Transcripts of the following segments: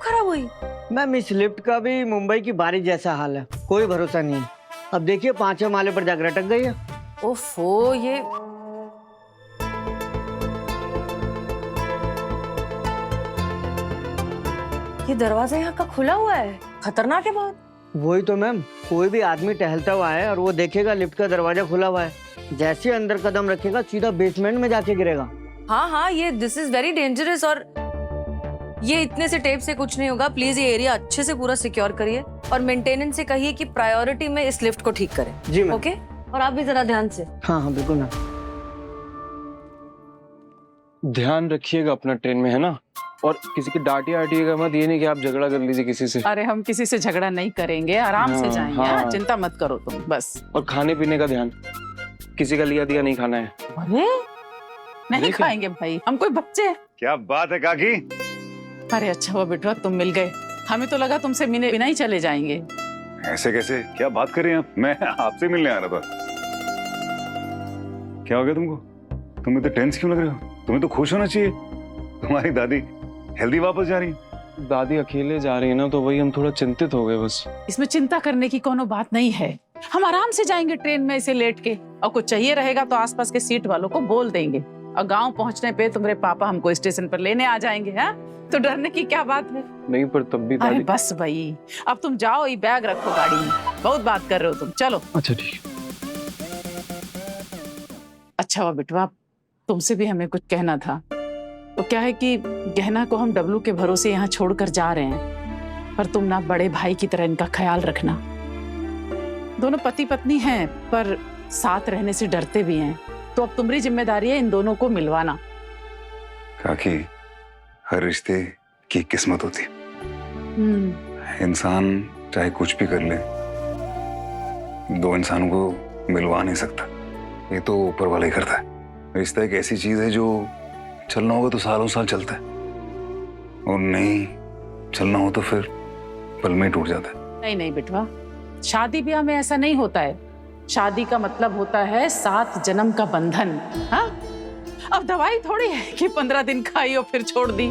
खराब हुई? मैम इस लिफ्ट का भी मुंबई की बारिश जैसा हाल है, कोई भरोसा नहीं है। अब देखिए 5वें माले पर जाकर अटक गई है। ओफो, ये दरवाजा यहाँ का खुला हुआ है, खतरनाक है बहुत। वही तो मैम, कोई भी आदमी टहलता हुआ है और वो देखेगा लिफ्ट का दरवाजा खुला हुआ है, जैसे अंदर कदम रखेगा सीधा बेसमेंट में जाके गिरेगा। हाँ, ये दिस इज वेरी डेंजरस। और ये इतने से टेप से कुछ नहीं होगा। प्लीज ये एरिया अच्छे से पूरा सिक्योर करिए और मेंटेनेंस से कहिए कि प्रायोरिटी में इस लिफ्ट को ठीक करें। जी मैम। ओके, और आप भी जरा ध्यान से। हाँ बिल्कुल मैम। ध्यान रखिएगा अपना ट्रेन में, है ना? और किसी की डांटिएगा मत, ये नहीं कि आप झगड़ा कर लीजिए किसी से। अरे हम किसी से झगड़ा नहीं करेंगे, आराम से जाएंगे। हाँ। चिंता मत करो तुम बस। और खाने पीने का ध्यान, किसी का लिया दिया नहीं खाना है। अरे नहीं खाएंगे भाई, हम कोई बच्चे हैं। क्या बात है काकी? अरे अच्छा हुआ बेटवा तुम मिल गए, हमें तो लगा तुमसे मिले बिना ही चले जाएंगे। ऐसे कैसे, क्या बात कर रही हैं आप? मैं आपसे मिलने आ रहा था। क्या हो गया तुमको? तुम इतने टेंस क्यों लग रहे हो? तुम्हें तो खुश होना चाहिए, तुम्हारी दादी हेल्दी वापस जा रही है। दादी अकेले जा रही है ना, तो वही हम थोड़ा चिंतित हो गए बस। इसमें चिंता करने की कोनो बात नहीं है, हम आराम से जाएंगे ट्रेन में ऐसे लेट के। और कुछ चाहिए रहेगा तो आसपास के सीट वालों को बोल देंगे, और गांव पहुंचने पे तुम्हारे पापा हमको स्टेशन पर लेने आ जाएंगे। हाँ, तो डरने की क्या बात है? नहीं पर तब भी अरे दादी। बस भाई, अब तुम जाओ, ये बैग रखो गाड़ी में, बहुत बात कर रहे हो तुम, चलो। अच्छा ठीक। अच्छा हुआ बेटवा, तुमसे भी हमें कुछ कहना था। तो क्या है कि गहना को हम डब्लू के भरोसे यहाँ छोड़कर जा रहे हैं, पर तुम ना बड़े भाई की तरह इनका ख्याल रखना। दोनों पति पत्नी हैं, पर साथ रहने से डरते भी हैं, तो अब तुम्हारी जिम्मेदारी है इन दोनों को मिलवाना। काकी, हर रिश्ते की किस्मत होती है। इंसान चाहे कुछ भी कर ले, दो इंसानों को मिलवा नहीं सकता, ये तो ऊपर वाला ही करता है। रिश्ता एक ऐसी चीज है जो चलना होगा तो सालों साल चलता है, और नहीं चलना हो तो फिर पल में टूट जाता है। नहीं नहीं बेटवा, शादी ब्याह में ऐसा नहीं होता है। शादी का मतलब होता है 7 जन्म का बंधन। हाँ, अब दवाई थोड़ी है कि 15 दिन खाई और फिर छोड़ दी।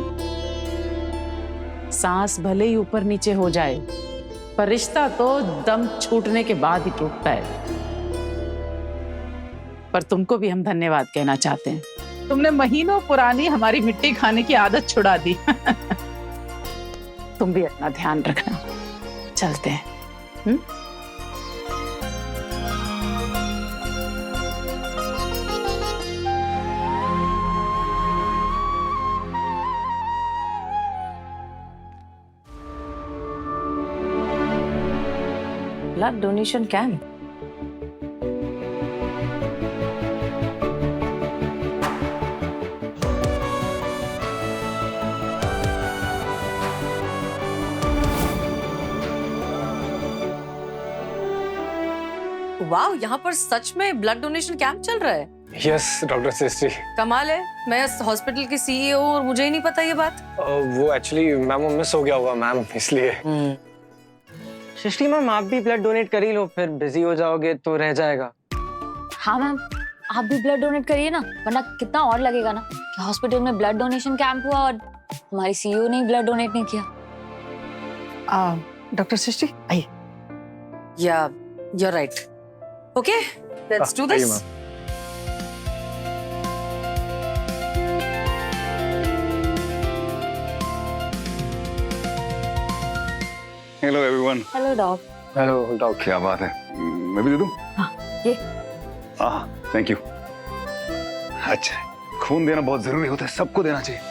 सांस भले ही ऊपर नीचे हो जाए, पर रिश्ता तो दम छूटने के बाद ही टूटता है। पर तुमको भी हम धन्यवाद कहना चाहते हैं, तुमने महीनों पुरानी हमारी मिट्टी खाने की आदत छुड़ा दी। तुम भी अपना ध्यान रखना, चलते हैं। Blood donation camp. वाह, यहाँ पर सच में ब्लड डोनेशन कैंप चल रहा है। यस डॉक्टर सृष्टि। कमाल है, मैं इस हॉस्पिटल की सीईओ और मुझे ही नहीं पता ये बात। वो एक्चुअली मैम मिस हो गया हुआ मैम, इसलिए। सृष्टि मैम, आप भी ब्लड डोनेट कर ही लो, फिर बिजी हो जाओगे तो रह जाएगा। हाँ मैम, आप भी ब्लड डोनेट करिए ना, वरना कितना और लगेगा ना कि हॉस्पिटल में ब्लड डोनेशन कैंप हुआ और हमारी सीईओ ने ब्लड डोनेट नहीं किया। डॉक्टर सृष्टि आइए। या you're right. Okay, let's do this. Hello everyone. Hello dog. Hello doctor. क्या बात है, मैं भी दे दूं? हाँ, ये। Thank you. अच्छा, खून देना बहुत जरूरी होता है, सबको देना चाहिए।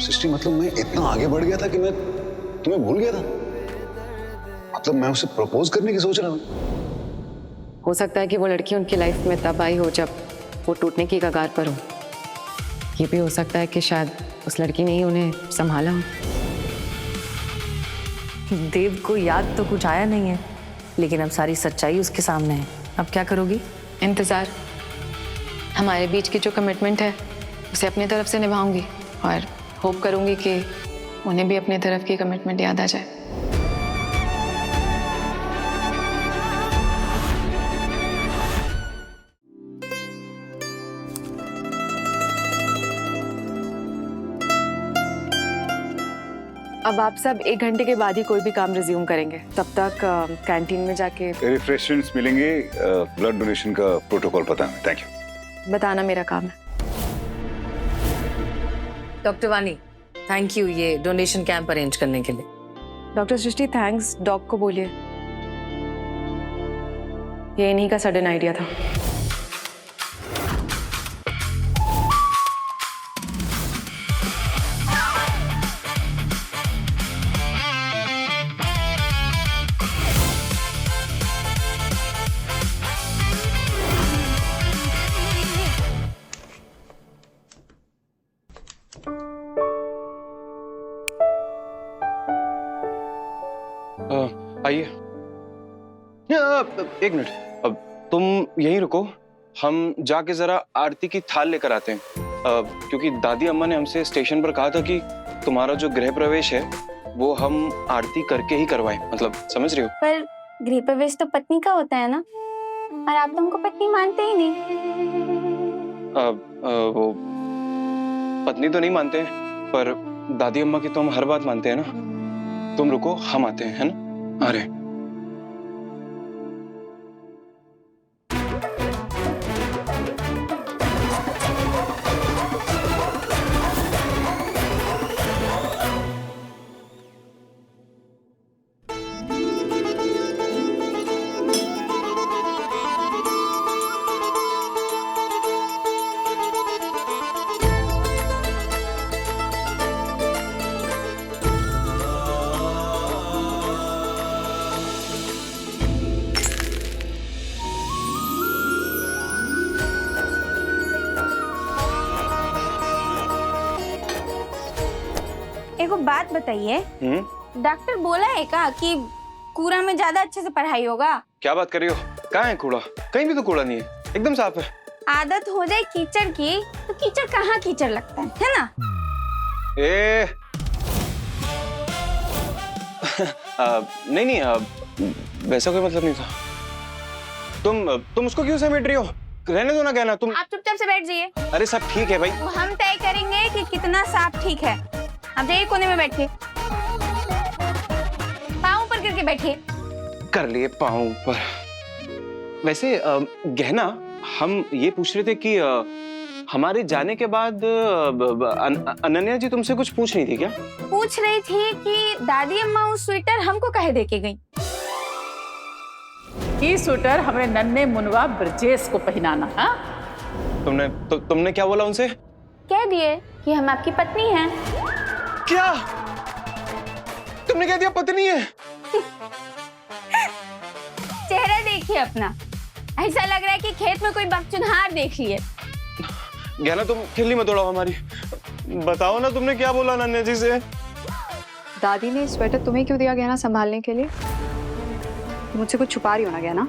सृष्टि, मतलब मैं इतना आगे बढ़ गया था कि मैं तुम्हें भूल गया था। मतलब मैं उसे प्रपोज करने की सोच रहा हूँ। हो सकता है कि वो लड़की उनकी लाइफ में तब आई हो जब वो टूटने की कगार पर हो। ये भी हो सकता है कि शायद उस लड़की ने ही उन्हें संभाला हो। देव को याद तो कुछ आया नहीं है, लेकिन अब सारी सच्चाई उसके सामने है। अब क्या करोगी? इंतजार। हमारे बीच की जो कमिटमेंट है उसे अपनी तरफ से निभाऊंगी और होप करूंगी कि उन्हें भी अपनी तरफ की कमिटमेंट याद आ जाए। अब आप सब 1 घंटे के बाद ही कोई भी काम रिज्यूम करेंगे। तब तक कैंटीन में जाके रिफ्रेशमेंट्स मिलेंगे। ब्लड डोनेशन का प्रोटोकॉल पता है। Thank you. बताना मेरा काम है। डॉक्टर वानी, थैंक यू ये डोनेशन कैंप अरेंज करने के लिए। डॉक्टर सृष्टि, थैंक्स डॉग को बोलिए, ये इन्हीं का सडन आइडिया था। आइए। 1 मिनट, अब तुम यहीं रुको, हम जाके जरा आरती की थाल लेकर आते हैं। क्योंकि दादी अम्मा ने हमसे स्टेशन पर कहा था कि तुम्हारा जो गृह प्रवेश है वो हम आरती करके ही करवाएं। मतलब समझ रही हो? पर गृह प्रवेश तो पत्नी का होता है ना, और आप तो हमको पत्नी मानते ही नहीं। वो पत्नी तो नहीं मानते, पर दादी अम्मा की तो हम हर बात मानते हैं ना। तुम रुको, हम आते हैं, है ना? आ रहे। एक बात बताइए, डॉक्टर बोला है क्या कि कूड़ा में ज्यादा अच्छे से पढ़ाई होगा? क्या बात कर रही हो? कहाँ है कूड़ा? कहीं भी तो कूड़ा नहीं है, एकदम साफ है। आदत हो जाए कीचड़ की तो कीचड़ कहाँ कीचड़ लगता है ना? नहीं, वैसा कोई मतलब नहीं था। तुम उसको क्यों समेट रही हो? रहने दो ना कहना। तुम आप चुपचाप से बैठ जाइए। अरे सब ठीक है भाई। वो हम तय करेंगे कि कितना साफ ठीक है। आप जाइए कोने में बैठिए, पाँव ऊपर करके बैठिए। कर लिए पाँव ऊपर। वैसे गहना, हम ये पूछ रहे थे कि हमारे जाने के बाद अनन्या जी तुमसे कुछ पूछ रही थी क्या? पूछ रही थी कि दादी अम्मा उस स्वेटर हमको काहे देके गई। ये स्वेटर हमारे नन्हे मुनवा ब्रजेश को पहनाना। हाँ, तुमने क्या बोला उनसे? कह दिए कि हम आपकी पत्नी हैं। क्या? तुमने कह दिया पत्नी है? चेहरा देखिए अपना, ऐसा लग रहा है कि खेत में कोई बकचुनहार देख लिए। गहना, तुम खिल्ली मत उड़ाओ हमारी। बताओ ना तुमने क्या बोला नन्हे जी से? दादी ने स्वेटर तुम्हें क्यों दिया गहना संभालने के लिए? मुझसे कुछ छुपा रही हो ना गहना?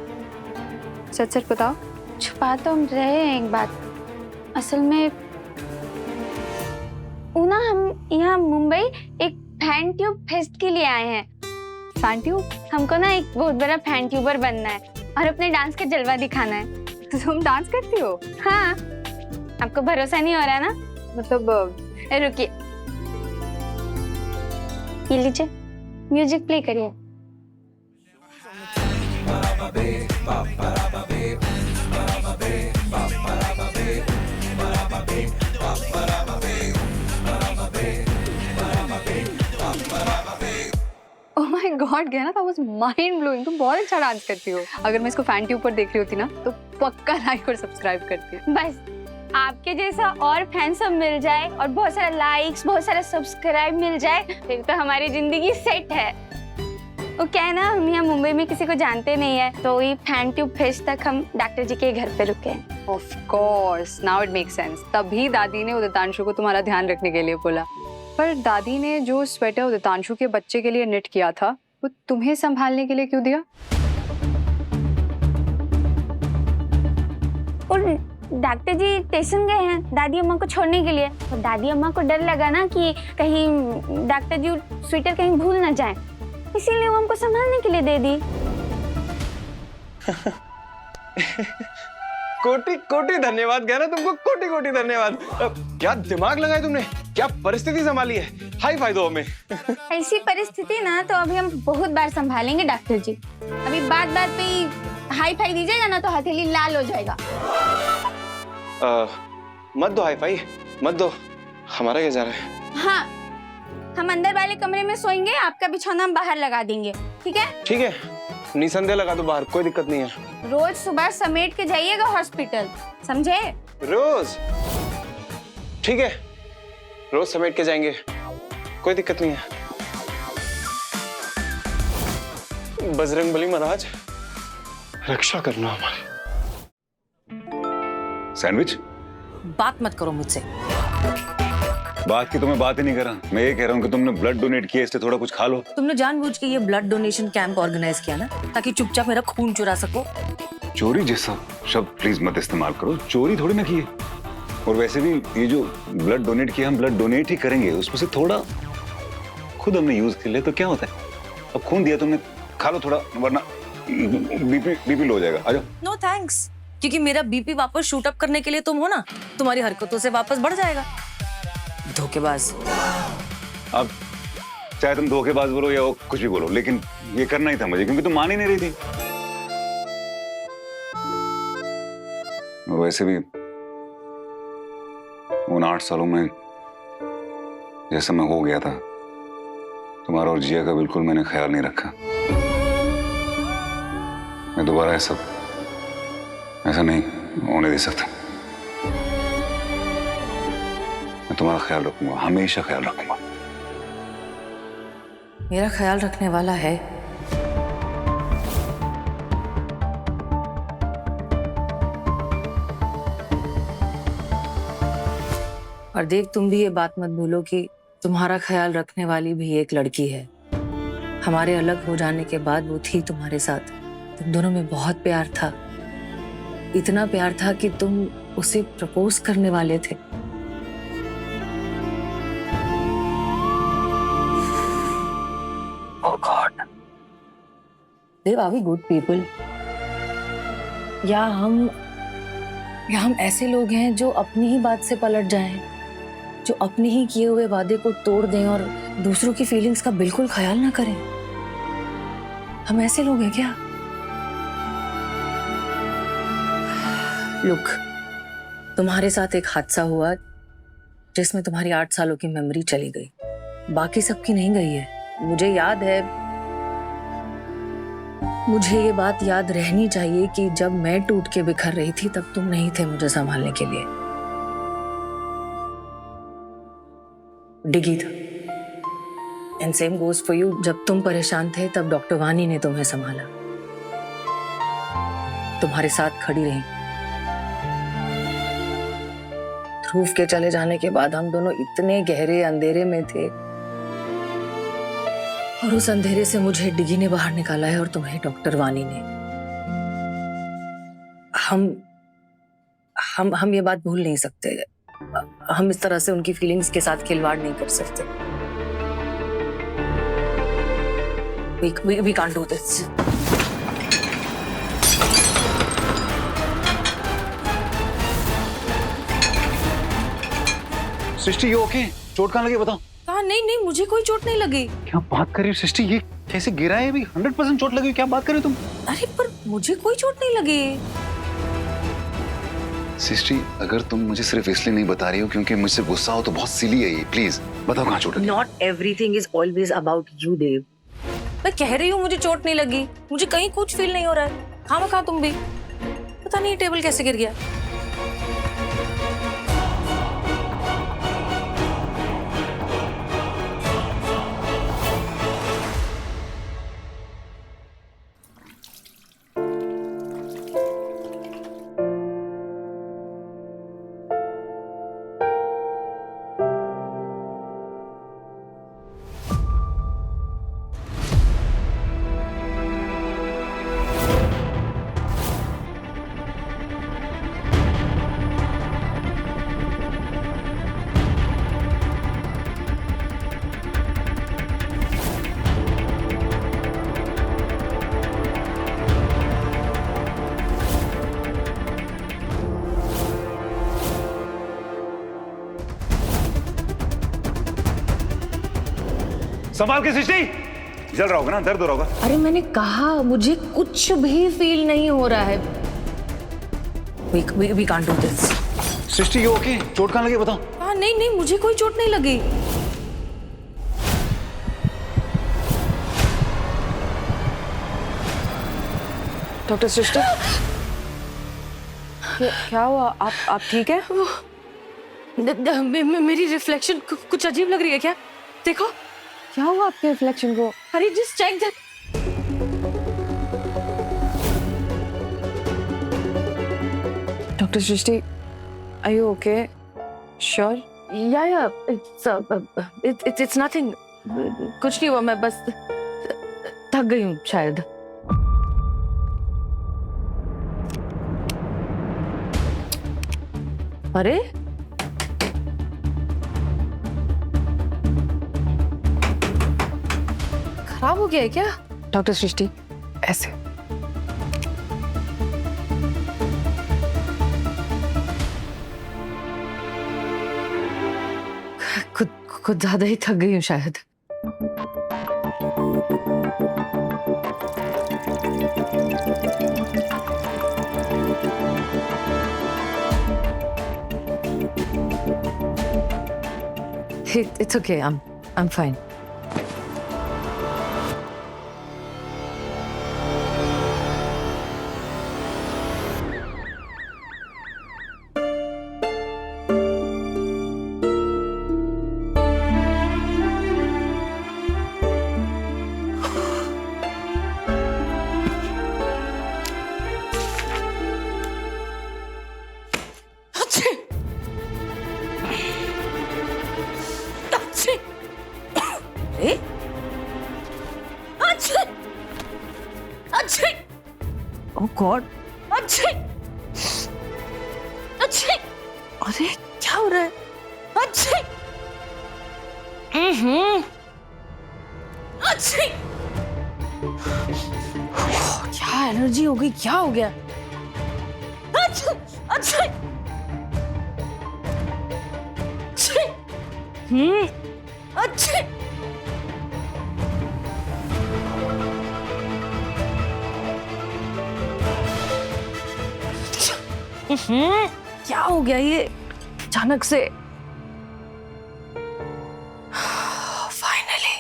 सच सच बताओ। छुपा तो हम रहे हैं एक बात, असल में ऊना हम यहाँ मुंबई एक फैन ट्यूब फेस्ट के लिए आए हैं। Fan tube? हमको ना एक बहुत बड़ा फैन ट्यूबर बनना है और अपने डांस का जलवा दिखाना है। तो तुम डांस करती हो? हाँ, आपको भरोसा नहीं हो रहा ना? मतलब रुकिए, ये लीजिए, म्यूजिक प्ले करिए। ओह माय गॉड गहना, दैट वाज माइंड ब्लोइंग। तुम बहुत अच्छा डांस करती हो। अगर मैं इसको फैन ट्यूब पर देख रही होती ना तो पक्का लाइक और सब्सक्राइब करती। बस आपके जैसा और फैन सब मिल जाए और बहुत सारा लाइक्स, बहुत सारा सब्सक्राइब मिल जाए, फिर तो हमारी जिंदगी सेट है। वो क्या है ना, हम यहाँ मुंबई में किसी को जानते नहीं है, तो ये फैन ट्यूब फेस्ट तक हम डॉक्टर जी के घर पे रुके हैं। Of course, now it makes sense. तभी दादी ने उदितांशु को तुम्हारा ध्यान रखने के लिए बोला। पर दादी ने जो स्वेटर उदितांशु के बच्चे के लिए निट किया था वो तुम्हें संभालने के लिए क्यों दिया? और डॉक्टर जी स्टेशन गए हैं दादी अम्मा को छोड़ने के लिए, तो दादी अम्मा को डर लगा ना कि कहीं डॉक्टर जी स्वेटर कहीं भूल ना जाए, इसीलिए वो हमको संभालने के लिए दे दी। कोटि कोटि धन्यवाद गहना, तुमको कोटि कोटि धन्यवाद। क्या दिमाग लगाया तुमने, क्या परिस्थिति संभाली है, हाई फाई दो हमें। ऐसी परिस्थिति ना तो अभी हम बहुत बार संभालेंगे डॉक्टर जी। अभी बात बात पे ही हाई फाई दीजिएगा ना तो हथेली लाल हो जाएगा। मत दो हाई फाई, मत दो, हमारा क्या जा रहा है। हाँ, हम अंदर वाले कमरे में सोएंगे, आपका बिछौना हम बाहर लगा देंगे, ठीक है? ठीक है, निसंदेह लगा दो बाहर, कोई दिक्कत नहीं है। रोज सुबह समेट के जाइएगा हॉस्पिटल, समझे? रोज? ठीक है, रोज समेट के जाएंगे, कोई दिक्कत नहीं है। बजरंगबली महाराज रक्षा करना हमारी। सैंडविच? बात मत करो मुझसे। बात की तो मैं बात ही नहीं कर रहा, मैं ये कह रहा हूँ कि तुमने ब्लड डोनेट किया, इसलिए थोड़ा कुछ खा लो। तुमने जानबूझ के ये ब्लड डोनेशन कैंप ऑर्गेनाइज किया ना, ताकि चुपचाप मेरा खून चुरा सको। चोरी जैसा शब्द प्लीज मत इस्तेमाल करो, चोरी थोड़ी ना की है। और वैसे भी ये जो ब्लड डोनेट किया, हम ब्लड डोनेट ही करेंगे, उसमें से थोड़ा खुद हमने यूज कर लिया तो क्या होता है। अब खून दिया तुमने, खा लो थोड़ा, वरना बीपी लो हो जाएगा। आ जाओ। नो थैंक्स, क्योंकि मेरा बीपी वापस शूट अप करने के लिए तुम हो ना, तुम्हारी हरकतों से वापस बढ़ जाएगा। धोखेबाज। अब चाहे तुम धोखेबाज बोलो या कुछ भी बोलो, लेकिन ये करना ही था मुझे, क्योंकि तुम मान ही नहीं रही थी। और वैसे भी उन 8 सालों में जैसा मैं हो गया था, तुम्हारा और जिया का बिल्कुल मैंने ख्याल नहीं रखा। मैं दोबारा ऐसा नहीं होने दे सकता। मैं तुम्हारा ख्याल रखूंगा, हमेशा ख्याल रखूंगा। मेरा ख्याल रखने वाला है। और देव, तुम भी ये बात मत भूलो कि तुम्हारा ख्याल रखने वाली भी एक लड़की है। हमारे अलग हो जाने के बाद वो थी तुम्हारे साथ। तुम दोनों में बहुत प्यार था, इतना प्यार था कि तुम उसे प्रपोज करने वाले थे। Oh God. Dev, are we good people? या हम ऐसे लोग हैं जो अपनी ही बात से पलट जाएं, जो अपने ही किए हुए वादे को तोड़ दें और दूसरों की फीलिंग्स का बिल्कुल ख्याल ना करें? हम ऐसे लोग हैं क्या? लुक, तुम्हारे साथ एक हादसा हुआ जिसमें तुम्हारी 8 सालों की मेमोरी चली गई, बाकी सबकी नहीं गई है। मुझे याद है, मुझे ये बात याद रहनी चाहिए कि जब मैं टूट के बिखर रही थी तब तुम नहीं थे मुझे संभालने के लिए, डिगी था। And same goes for you, जब तुम परेशान थे तब डॉक्टर वानी ने तुम्हें संभाला, तुम्हारे साथ खड़ी रही। ध्रुव के चले जाने के बाद हम दोनों इतने गहरे अंधेरे में थे, और उस अंधेरे से मुझे डिगी ने बाहर निकाला है और तुम्हें डॉक्टर वानी ने। हम ये बात भूल नहीं सकते। हम इस तरह से उनकी फीलिंग्स के साथ खिलवाड़ नहीं कर सकते। We can't do this. सृष्टि, ये ओके? चोट कहाँ लगी बताओ? कहा नहीं, मुझे कोई चोट नहीं लगी। क्या बात कर रही हो सृष्टि, ये कैसे गिरा है? अभी 100% चोट लगी, क्या बात कर रही हो तुम? अरे पर मुझे कोई चोट नहीं लगी। सृष्टि, अगर तुम मुझे सिर्फ इसलिए नहीं बता रही हो क्योंकि मुझसे गुस्सा हो तो बहुत सिली है ये, प्लीज बताओ कहाँ चोट लगी? Not everything is always about you, देव। मैं कह रही हूँ मुझे चोट नहीं लगी, मुझे कहीं कुछ फील नहीं हो रहा है। खामखा तुम भी, पता नहीं टेबल कैसे गिर गया। संभाल के सृष्टि, जल रहा होगा ना, दर्द हो रहा होगा। अरे मैंने कहा मुझे कुछ भी फील नहीं हो रहा है। We can't do this. सृष्टि ये ओके? चोट कहाँ लगी बताओ। हाँ नहीं नहीं, मुझे कोई चोट नहीं लगी। डॉक्टर सृष्टि, क्या हुआ? आप ठीक है? मेरी रिफ्लेक्शन कुछ अजीब लग रही है क्या? देखो क्या हुआ आपके रिफ्लेक्शन को? अरे just check that. Doctor Srishti, are you okay? Sure? या इट्स नथिंग, कुछ नहीं हुआ, मैं बस थक गई हूँ शायद। अरे खराब हो गया है क्या? डॉक्टर सृष्टि, ऐसे खुद ज्यादा ही थक गई हूँ शायद। It's okay. I'm fine. Oh God! अच्छे, अच्छे, अरे क्या हो रहा है? अच्छे, अच्छे, क्या एलर्जी हो गई? क्या हो गया? अच्छे, अच्छे, अच्छे, अच्छे। क्या हो गया ये अचानक से? फाइनली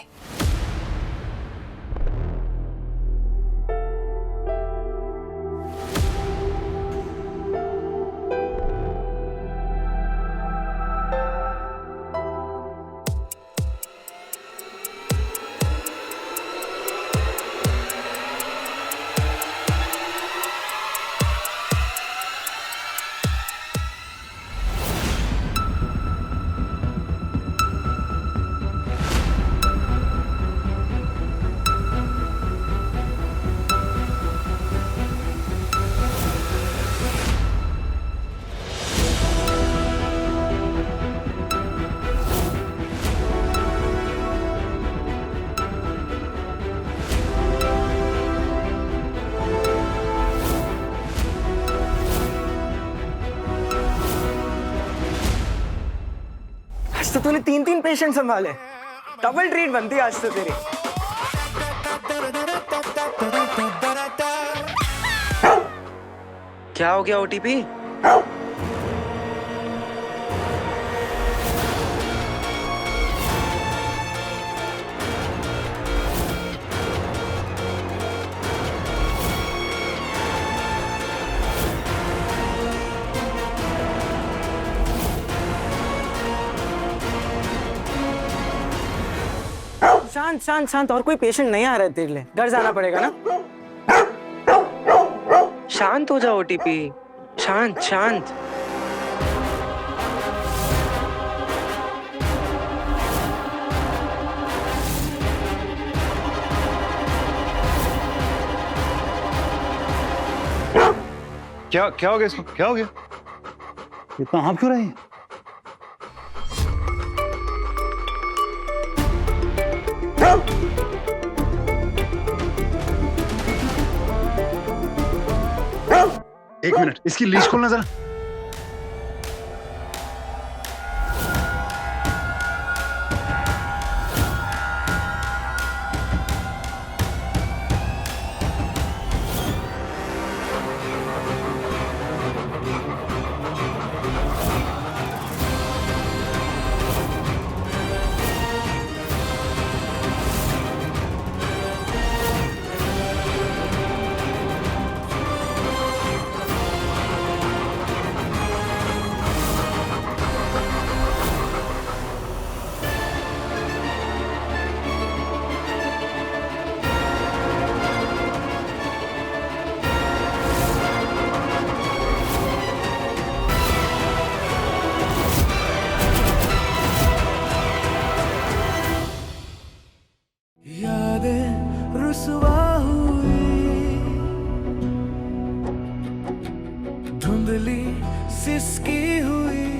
आज तो तूने 3 पेशेंट संभाले, डबल ट्रीट बनती है आज तो तेरी। क्या हो गया ओटीपी? शांत शांत शांत, और कोई पेशेंट नहीं आ रहा है तेरे लिए, घर जाना पड़ेगा ना। शांत हो जाओ ओटीपी, शांत शांत। क्या हो गया इसको? क्या हो गया? इतना हाँफ क्यों रही है? एक मिनट, इसकी लीश खोलना जरा। धुंधली सिसकी हुई